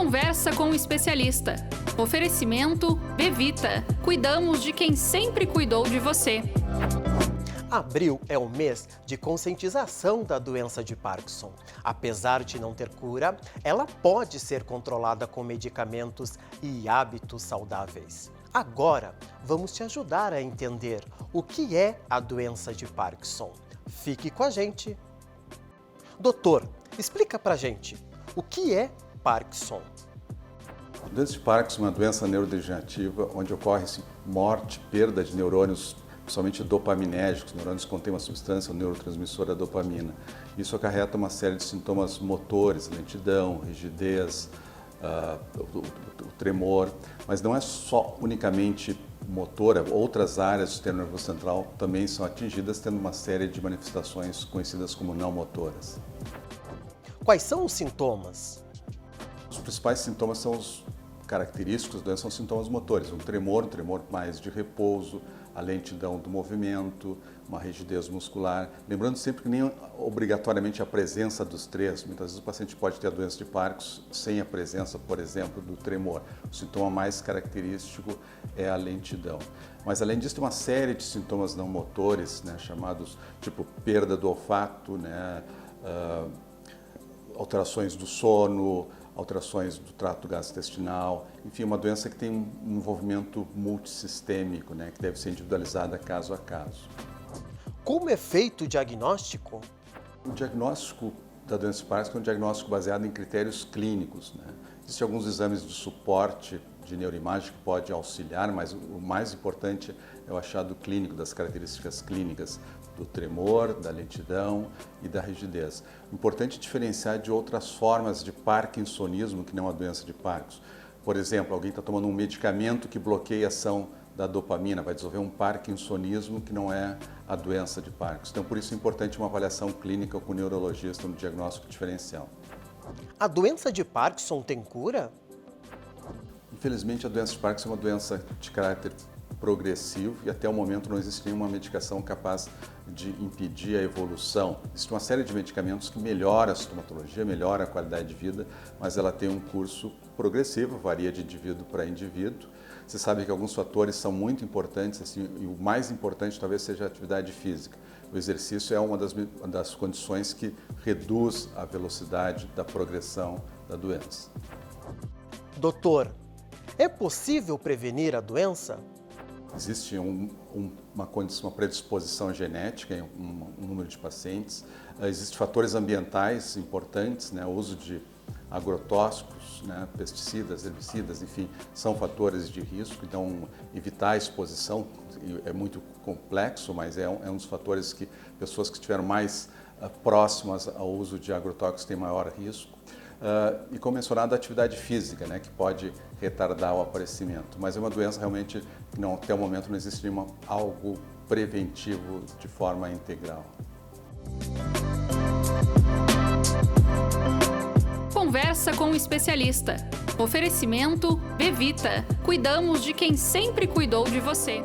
Conversa com o especialista. Oferecimento Bevita. Cuidamos de quem sempre cuidou de você. Abril é o mês de conscientização da doença de Parkinson. Apesar de não ter cura, ela pode ser controlada com medicamentos e hábitos saudáveis. Agora, vamos te ajudar a entender o que é a doença de Parkinson. Fique com a gente. Doutor, explica pra gente, o que é Parkinson? A doença de Parkinson é uma doença neurodegenerativa onde ocorre morte, perda de neurônios, principalmente dopaminérgicos, neurônios que contêm uma substância, o neurotransmissor, a dopamina. Isso acarreta uma série de sintomas motores, lentidão, rigidez, o tremor, mas não é só unicamente motora, outras áreas do sistema nervoso central também são atingidas, tendo uma série de manifestações conhecidas como não motoras. Quais são os sintomas? Os principais sintomas são os característicos da doença, são sintomas motores, um tremor mais de repouso, a lentidão do movimento, uma rigidez muscular. Lembrando sempre que nem obrigatoriamente a presença dos três. Muitas vezes o paciente pode ter a doença de Parkinson sem a presença, por exemplo, do tremor. O sintoma mais característico é a lentidão. Mas além disso, tem uma série de sintomas não motores, né, chamados tipo perda do olfato, né, alterações do sono, alterações do trato gastrointestinal, enfim, uma doença que tem um envolvimento multissistêmico, né, que deve ser individualizada caso a caso. Como é feito o diagnóstico? O diagnóstico da doença de Parkinson é um diagnóstico baseado em critérios clínicos, né? Existem alguns exames de suporte de neuroimagem que pode auxiliar, mas o mais importante é o achado clínico, das características clínicas do tremor, da lentidão e da rigidez. Importante diferenciar de outras formas de parkinsonismo, que não é a doença de Parkinson. Por exemplo, alguém está tomando um medicamento que bloqueia a ação da dopamina, vai desenvolver um parkinsonismo que não é a doença de Parkinson. Então, por isso é importante uma avaliação clínica com o neurologista no diagnóstico diferencial. A doença de Parkinson tem cura? Infelizmente, a doença de Parkinson é uma doença de caráter progressivo e até o momento não existe nenhuma medicação capaz de impedir a evolução. Existe uma série de medicamentos que melhoram a sintomatologia, melhoram a qualidade de vida, mas ela tem um curso progressivo, varia de indivíduo para indivíduo. Você sabe que alguns fatores são muito importantes, assim, e o mais importante talvez seja a atividade física. O exercício é uma das condições que reduz a velocidade da progressão da doença. Doutor, é possível prevenir a doença? Existe uma predisposição genética em um número de pacientes. Existem fatores ambientais importantes, né? O uso de agrotóxicos, né? Pesticidas, herbicidas, enfim, são fatores de risco. Então, evitar a exposição é muito complexo, mas é um dos fatores que pessoas que estiveram mais próximas ao uso de agrotóxicos têm maior risco. E como mencionado, a atividade física, né, que pode retardar o aparecimento. Mas é uma doença realmente que até o momento não existe algo preventivo de forma integral. Conversa com o especialista. Oferecimento Bevita. Cuidamos de quem sempre cuidou de você.